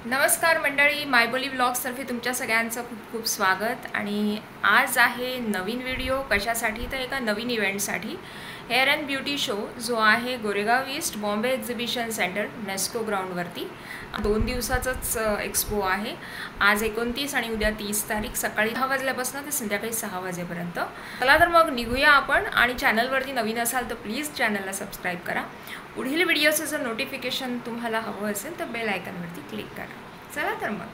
नमस्कार मंडळी, मायबोली ब्लॉग्सतर्फे तुमच्या सगळ्यांचं खूप खूप स्वागत। आणि आज आहे नवीन व्हिडिओ कशासाठी तर एका नवीन इव्हेंटसाठी, हेअर अँड ब्युटी शो जो आहे Goregaon east Bombay exhibition centre Nesco ग्राउंडवरती। 2 दिवसाचाच एक्सपो आहे। आज 29 आणि उद्या 30 तारीख सकाळी 10 वाजल्यापासून ते संध्याकाळी 6 वाजेपर्यंत। चला तर मग निघूया आपण। आणि चॅनलवरती नवीन असाल तर प्लीज चॅनलला सबस्क्राईब करा। पुढील व्हिडिओचं जर नोटिफिकेशन तुम्हाला हवं असेल तर बेल आयकॉनवरती क्लिक करा। चला तर मग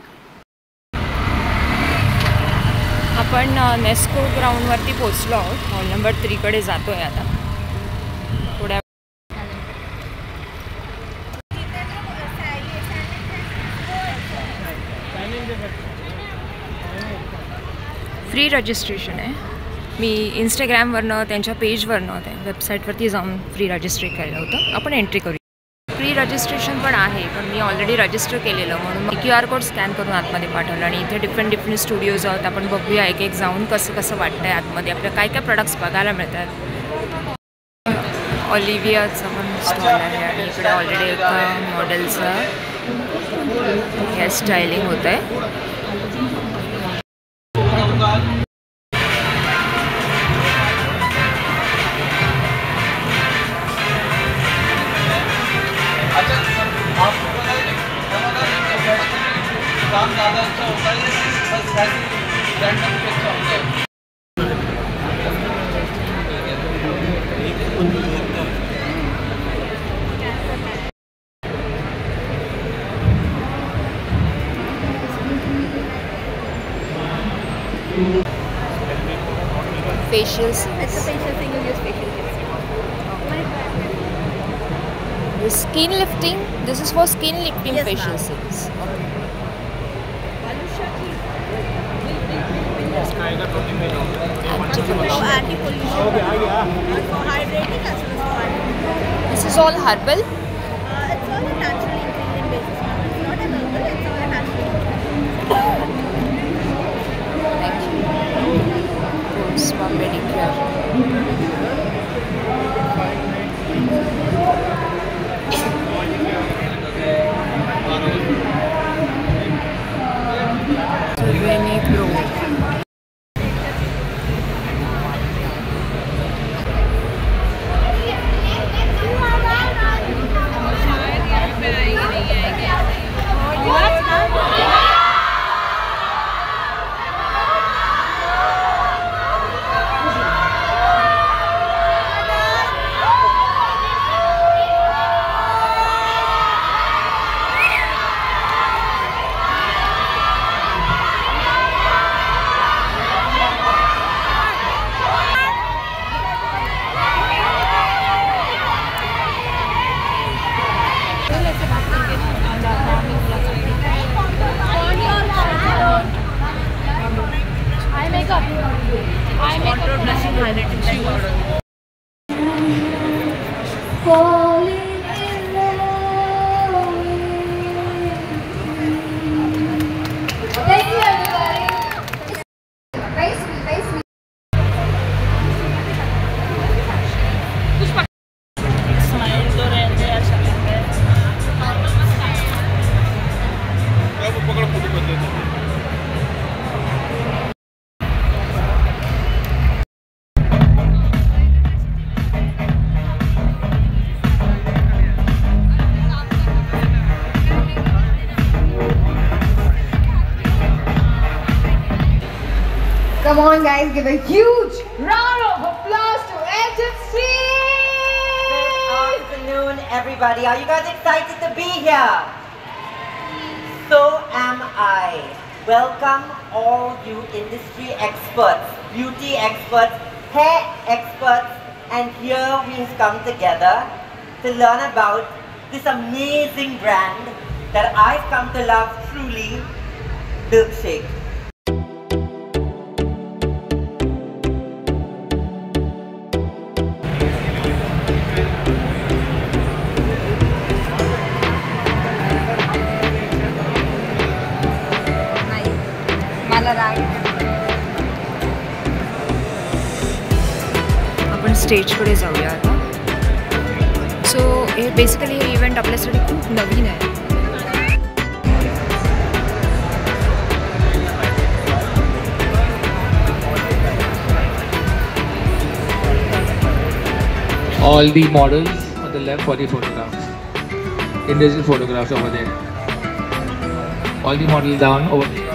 आपण नेस्को ग्राउंडवरती पोहोचलो आहोत। हॉल नंबर 3 कडे जातोय आता। थोड्या फ्री रजिस्ट्रेशन आहे। मी इंस्टाग्रामवरनं त्यांच्या पेजवरनं त्या वेबसाईटवरती जाऊन फ्री रजिस्टर केलं होतं। आपण एंट्री करू। फ्री रजिस्ट्रेशन पण आहे, पण मी ऑलरेडी रजिस्टर केलेलं म्हणून मी QR कोड स्कॅन करून आतमध्ये पाठवलं। आणि इथे डिफरंट स्टुडिओज आहेत। आपण बघूया एक एक जाऊन कसं कसं वाटतंय आतमध्ये, आपल्याला काय काय प्रोडक्ट्स बघायला मिळतात। ऑलिव्हियाचा पण स्टॉल आहे आणि इकडे ऑलरेडी एका मॉडेलचं हेअर स्टायलिंग होत आहे। Facial seals. It's a facial thing, you use facial seals. The skin lifting. This is for skin lifting Yes, facial ma'am. seals. For anti-pollution, for hydrating as well as for anti-pollution. This is all herbal. It's all a natural ingredient basis. It's not a herbal, it's all a natural ingredient. Thank you. Spa pedicure. Rene Pro. Come on guys, give a huge round of applause to Agency! Good afternoon everybody. Are you guys excited to be here? So am I. Welcome all you industry experts, beauty experts, hair experts, and here we have come together to learn about this amazing brand that I've come to love truly, Milkshake. आपण स्टेजकडे जाऊया आता। सो हे basically हे event आपल्यासाठी खूप नवीन आहे। all the models on the left for the photographs. Individual photographs over there. All the models down over there.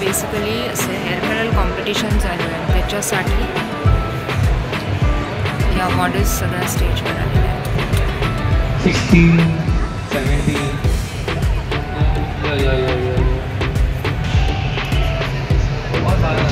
Basically असे hair colour competition चालू आहे, त्याच्यासाठी या मॉडेल्स सगळ्या स्टेजवर आलेल्या आहेत. 16, 17. Yeah. बहुत सारा.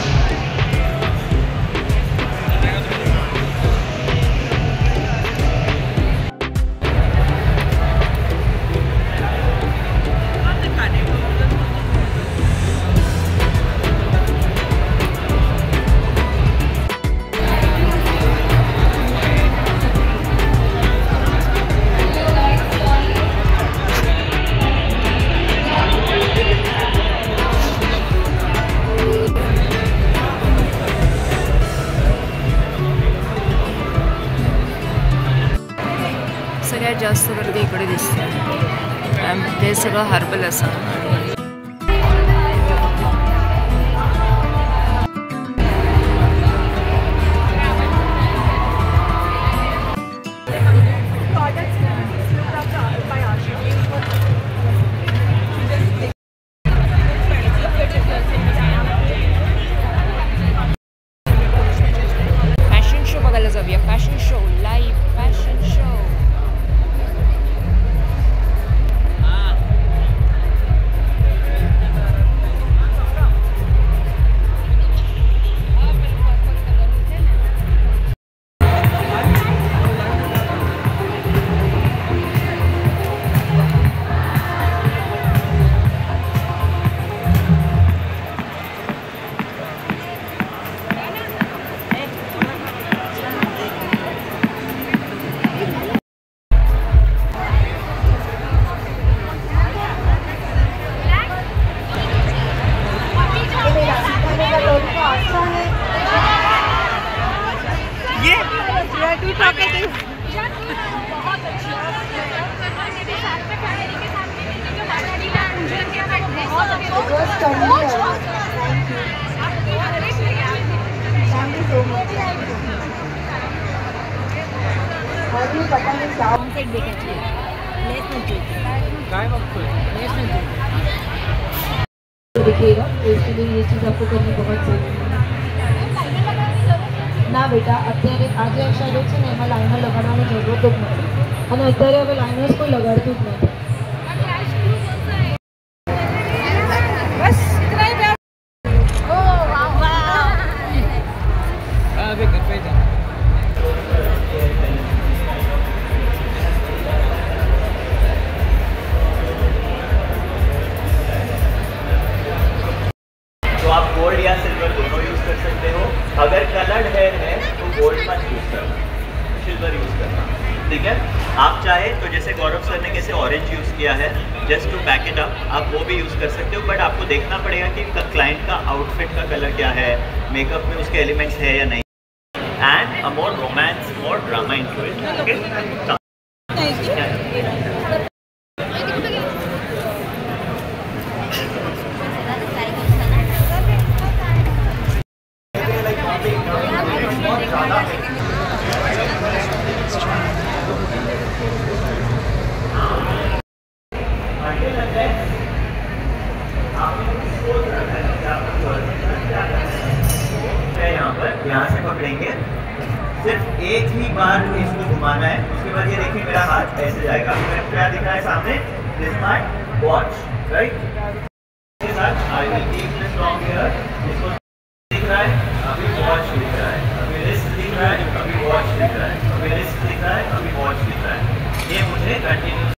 सगळ्यात जास्त गर्दी इकडे दिसते. ते सगळं हर्बल असं. फॅशन शो बघायला जाऊया. Fashion show, live fashion show. दिखेगा इसके लिए ये चीज़ आपको करनी बहुत जरूरी है ना बेटा. અત્યારે આજે અક્ષરો છે ને એમાં લાઇનર લગાડવાની જરૂરત જ નથી અને અત્યારે હવે લાઇનર્સ કોઈ લગાડતું જ નથી. आप गोल्ड या सिल्वर दोनों यूज कर सकते हो. अगर कलर्ड हेयर है तो गोल्ड मत यूज करना, सिल्वर यूज करना. ठीक है. आप चाहे तो जैसे गौरव सर ने कैसे ऑरेंज यूज किया है just to back it up, आप वो भी यूज कर सकते हो. बट आपको देखना पड़ेगा कि क्लाइंट का आउटफिट का कलर क्या है, मेकअप में उसके एलिमेंट्स है या नहीं. And a more romance, more drama into it. Okay. यहाँ से पकड़ेंगे, सिर्फ एक ही बार इसको घुमाना है. उसके बाद ये देखिए मेरा हाथ ऐसे जाएगा. मेरे क्या दिख रहा है सामने? This my watch, right. इसके साथ I will keep this long here. इसको दिख रहा है, अभी वॉच दिख रहा है, अभी रिस्ट दिख रहा है, अभी वॉच दिख रहा है, अभी रिस्ट दिख रहा है, अभी वॉच दिख रहा है. ये मुझे कंटिन्यू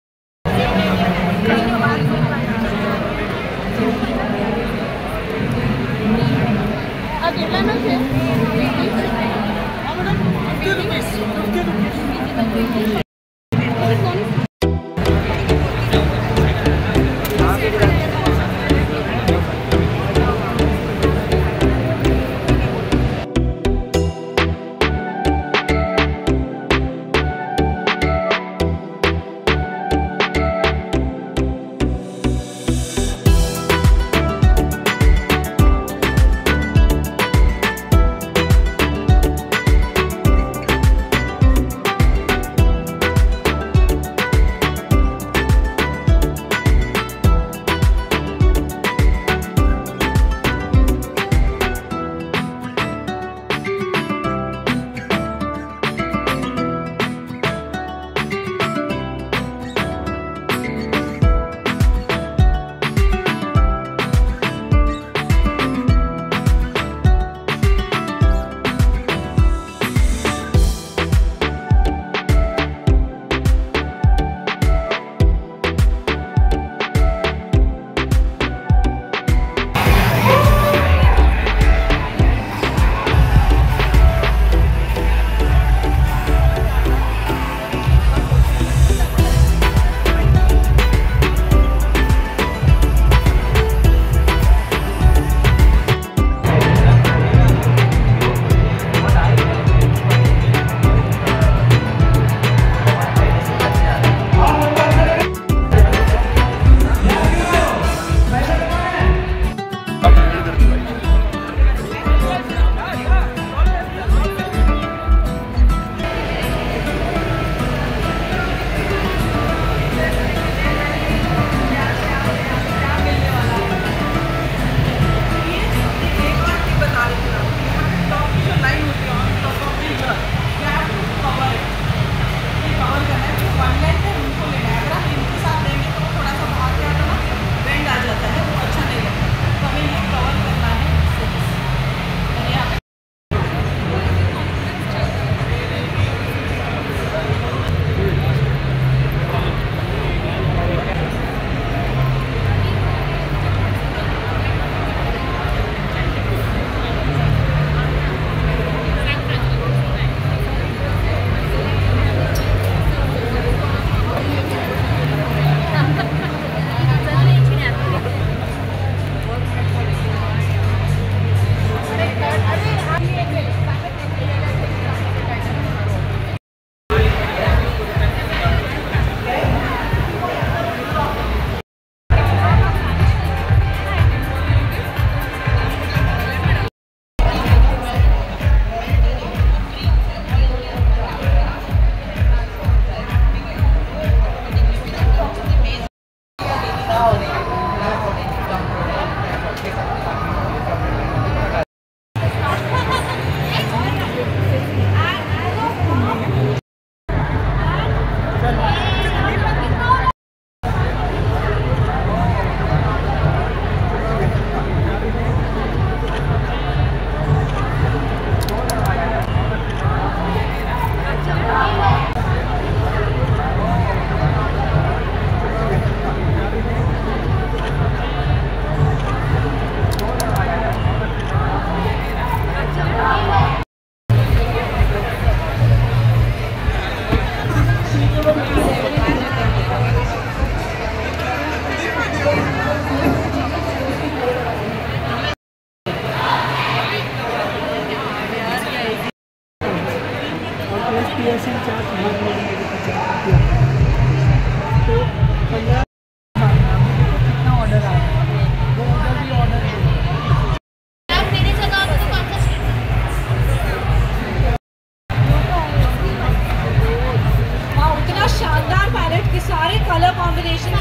शानदार पैलेट के सारे कलर कॉम्बिनेशन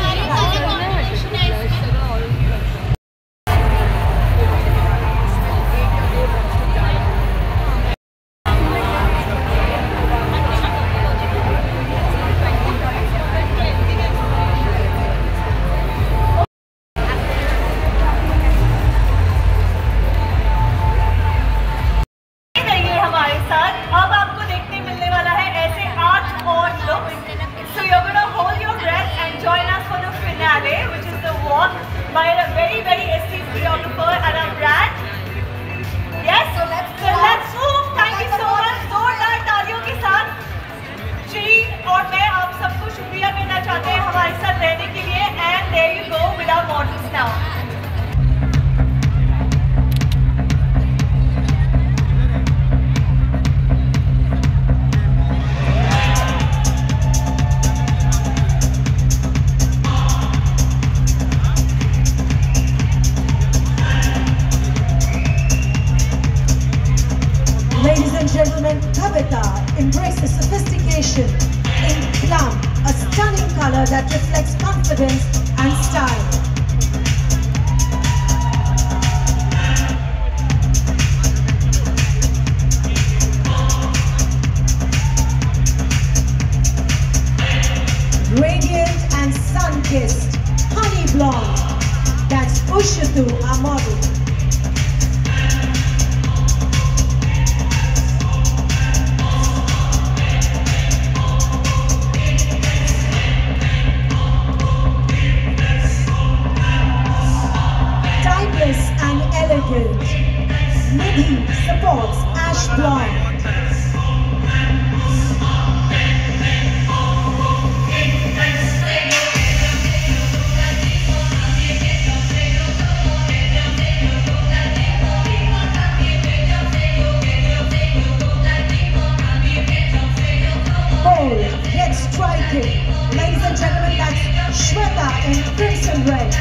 हमारे साथ अब आपको देखने मिलने वाला है ऐसे 8 और looks. So you're going to hold your breath and join us for the finale, which is the walk by a very, very esteemed choreographer and our brand. Yes, so let's move. Thank you so much. जोरदार तालियों के साथ श्री और मैं आप सबको शुक्रिया कहना चाहते हैं हमारे साथ रहने के लिए. And there you go with our models now. Ladies and gentlemen, Kavita embraces sophistication in plum, a stunning color that reflects confidence and style. Radiant and sun-kissed, honey blonde, that's Ushatu, our model. And elegant. Nidhi supports ash blonde. Bold yet striking. Ladies and gentlemen, that's Shweta in crimson red.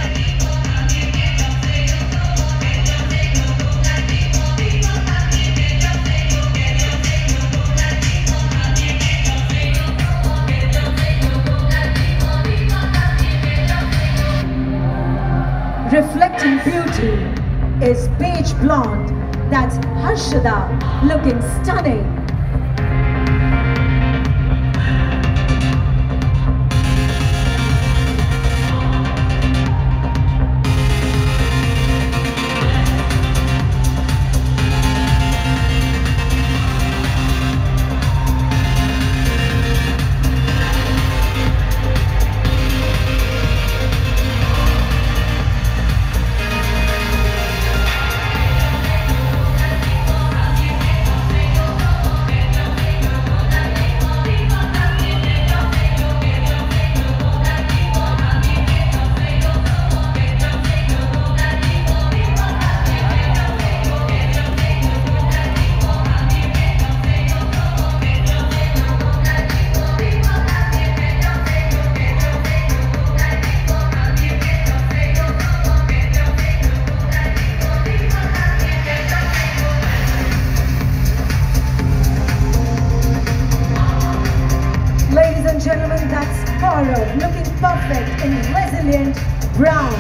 Reflecting beauty is beige blonde, that's Harshada, looking stunning. Ladies and gentlemen, that's Gaurav, looking perfect in resilient brown.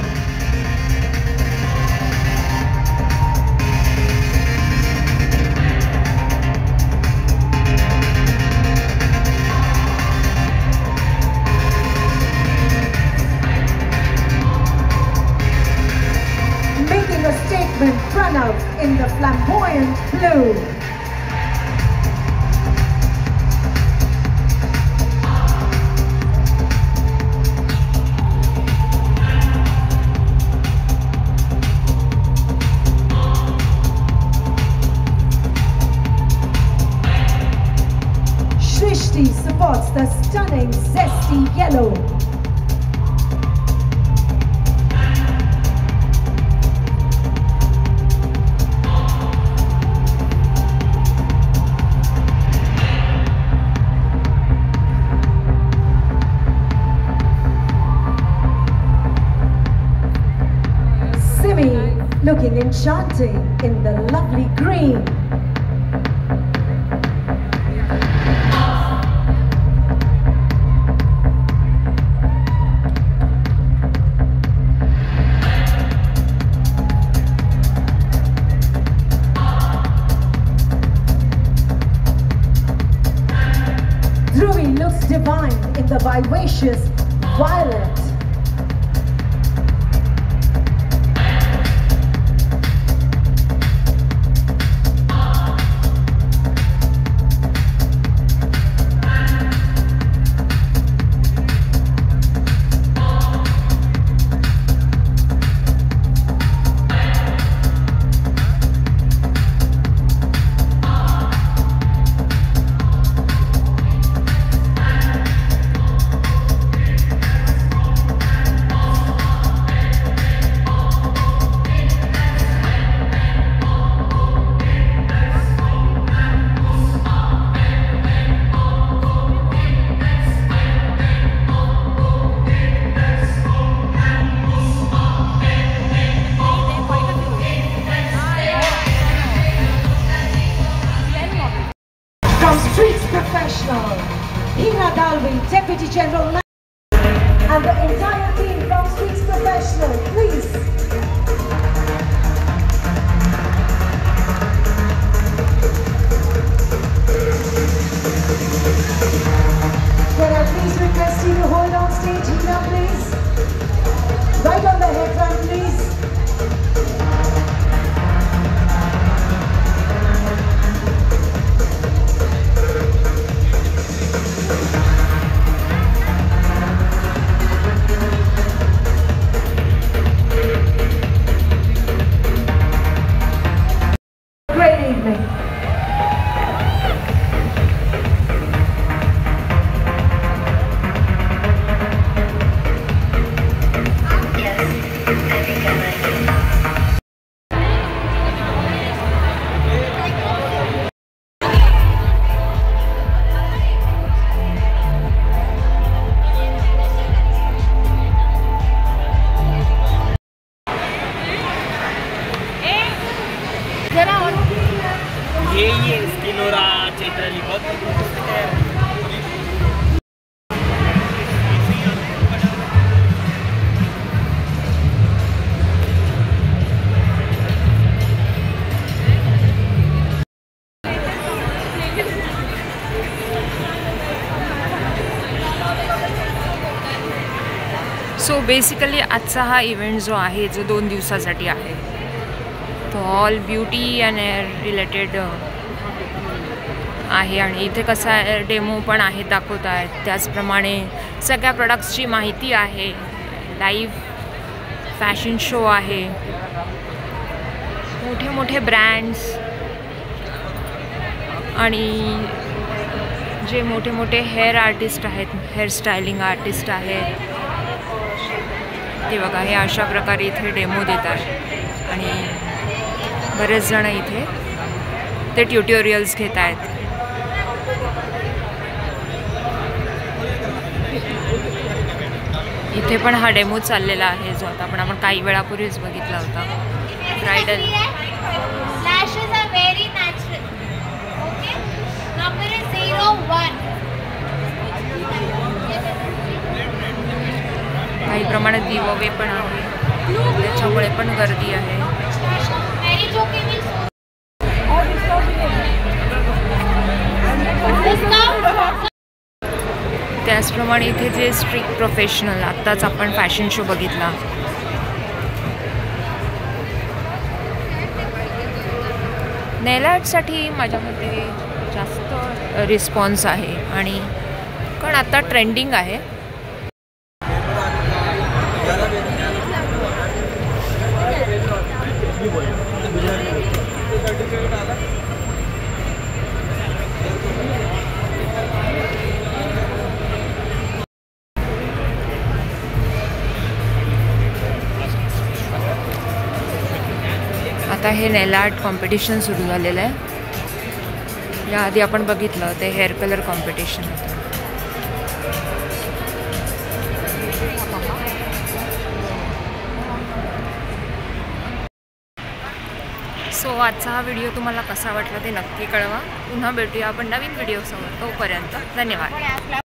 Making a statement, Pranav in the flamboyant blue. Shrishti supports the stunning zesty yellow. Simi looking enchanting in the lovely green. Dhruvi looks divine in the vivacious violet. From Streets Professional, Hina Dalvi, Deputy General Manager, and the entire team from Streets Professional, please. Can I please request you to hold on stage, Hina, please? Right on the head front, please. Great evening. ये स्किनोरा चैत्राली बहुत so basically आजचा हा event जो आहे जो 2 दिवसासाठी आहे तो all beauty and hair related आहे आणि इथे कसा डेमो पण आहे दाखवत आहेत. त्याचप्रमाणे सगळ्या प्रोडक्ट्सची माहिती आहे. लाईव्ह फॅशन शो आहे. मोठे मोठे ब्रँड्स आणि जे मोठे मोठे हेअर आर्टिस्ट आहेत, हेअर स्टायलिंग आर्टिस्ट आहेत ते बघा हे अशा प्रकारे इथे डेमो देतात आणि बरेच जण इथे ते ट्युटोरियल्स घेत आहेत. इथे पण हा डेमो चाललेला आहे जो आता आपण काही वेळापूर्वीच बघितला होता. Bridal lashes are very natural. Okay, number is 01. काही प्रमाणात गिव्हअवे पण आहे, त्याच्यामुळे पण गर्दी आहे. त्याचप्रमाणे इथे जे स्ट्रीट प्रोफेशनल, आत्ताच आपण फॅशन शो बघितला, नेल आर्टसाठी माझ्या मते जास्त रिस्पॉन्स आहे आणि कारण आता ट्रेंडिंग आहे. आता हे नेल आर्ट कॉम्पिटिशन सुरू झालेलं आहे. याआधी आपण बघितलं ते हेअर कलर कॉम्पिटिशन होतं. सो आजचा हा व्हिडिओ तुम्हाला कसा वाटला ते नक्की कळवा. पुन्हा भेटूया आपण नवीन व्हिडिओसमोर. तोपर्यंत धन्यवाद.